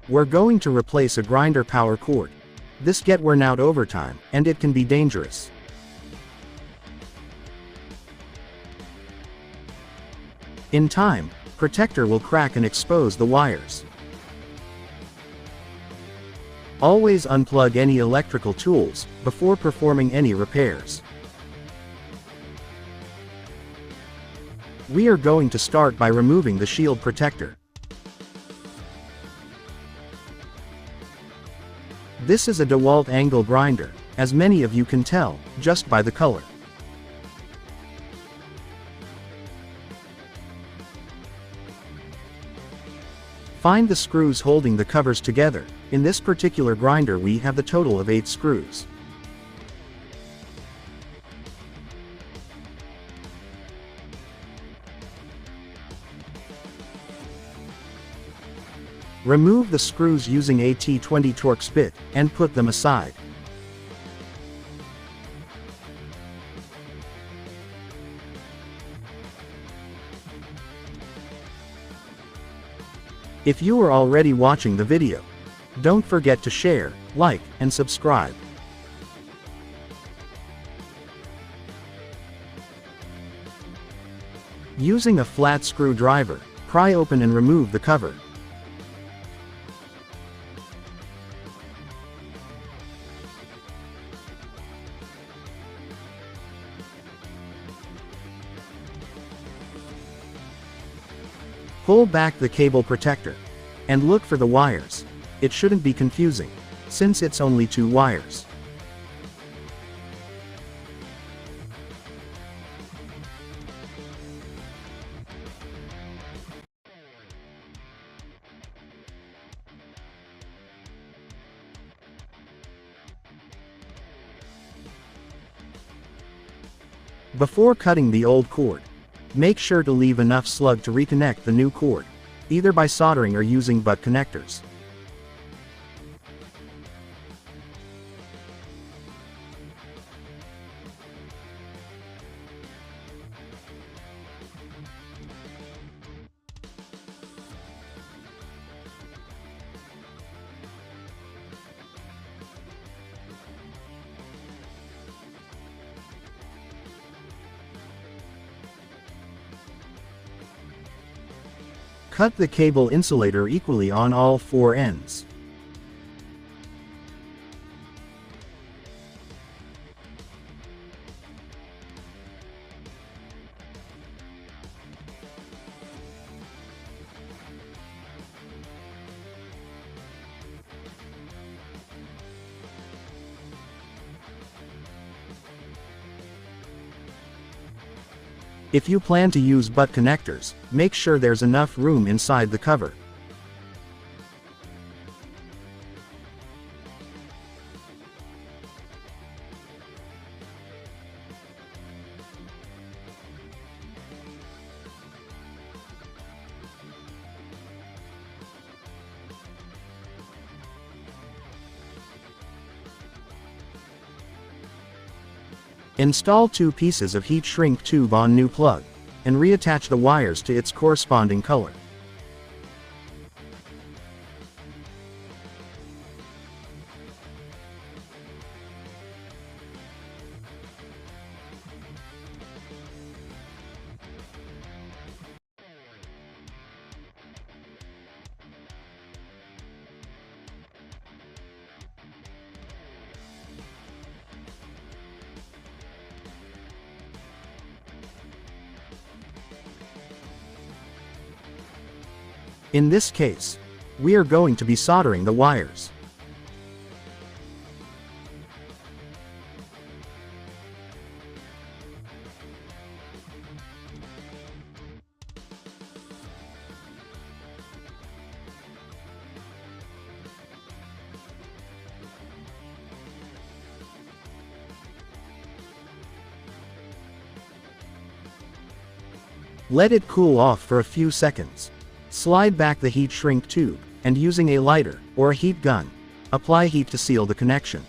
We're going to replace a grinder power cord. This get wear out over time, and it can be dangerous. In time, protector will crack and expose the wires. Always unplug any electrical tools before performing any repairs. We are going to start by removing the shield protector. This is a dewalt angle grinder, as many of you can tell, just by the color. Find the screws holding the covers together. In this particular grinder we have the total of 8 screws. Remove the screws using a T20 Torx bit, and put them aside. If you are already watching the video, don't forget to share, like, and subscribe. Using a flat screwdriver, pry open and remove the cover. Pull back the cable protector, and look for the wires. It shouldn't be confusing, since it's only 2 wires. Before cutting the old cord, make sure to leave enough slug to reconnect the new cord, either by soldering or using butt connectors. Cut the cable insulator equally on all 4 ends. If you plan to use butt connectors, make sure there's enough room inside the cover. Install 2 pieces of heat shrink tube on new plug, and reattach the wires to its corresponding color. In this case, we are going to be soldering the wires. Let it cool off for a few seconds. Slide back the heat shrink tube, and using a lighter, or a heat gun, apply heat to seal the connection.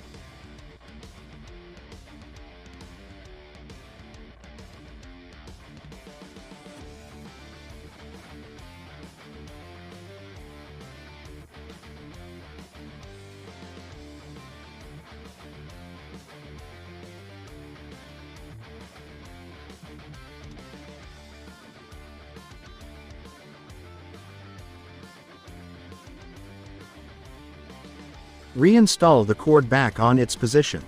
Reinstall the cord back on its position.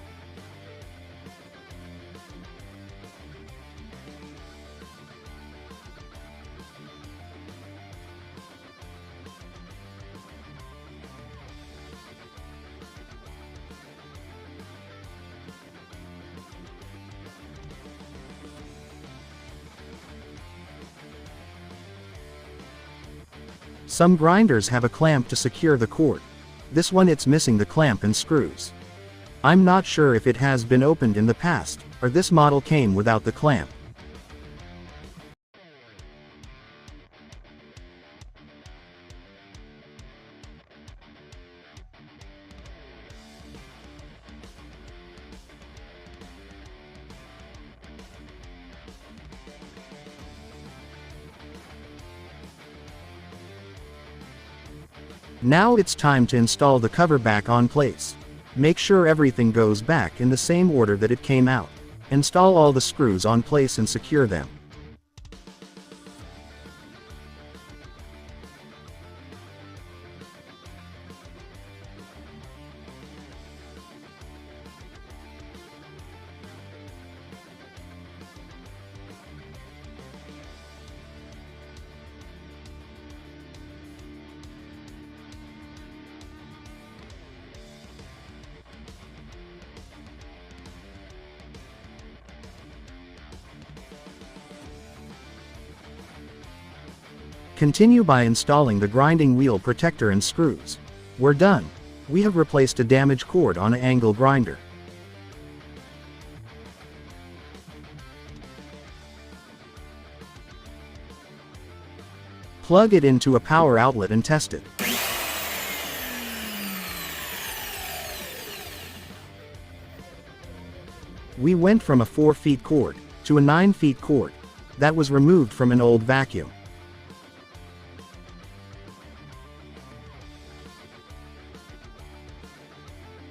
Some grinders have a clamp to secure the cord. This one it's missing the clamp and screws. I'm not sure if it has been opened in the past, or this model came without the clamp. Now it's time to install the cover back on place. Make sure everything goes back in the same order that it came out. Install all the screws on place and secure them. Continue by installing the grinding wheel protector and screws. We're done. We have replaced a damaged cord on an angle grinder. Plug it into a power outlet and test it. We went from a 4 feet cord to a 9 feet cord that was removed from an old vacuum.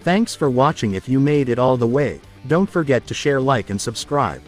Thanks for watching. If you made it all the way, don't forget to share, like and subscribe.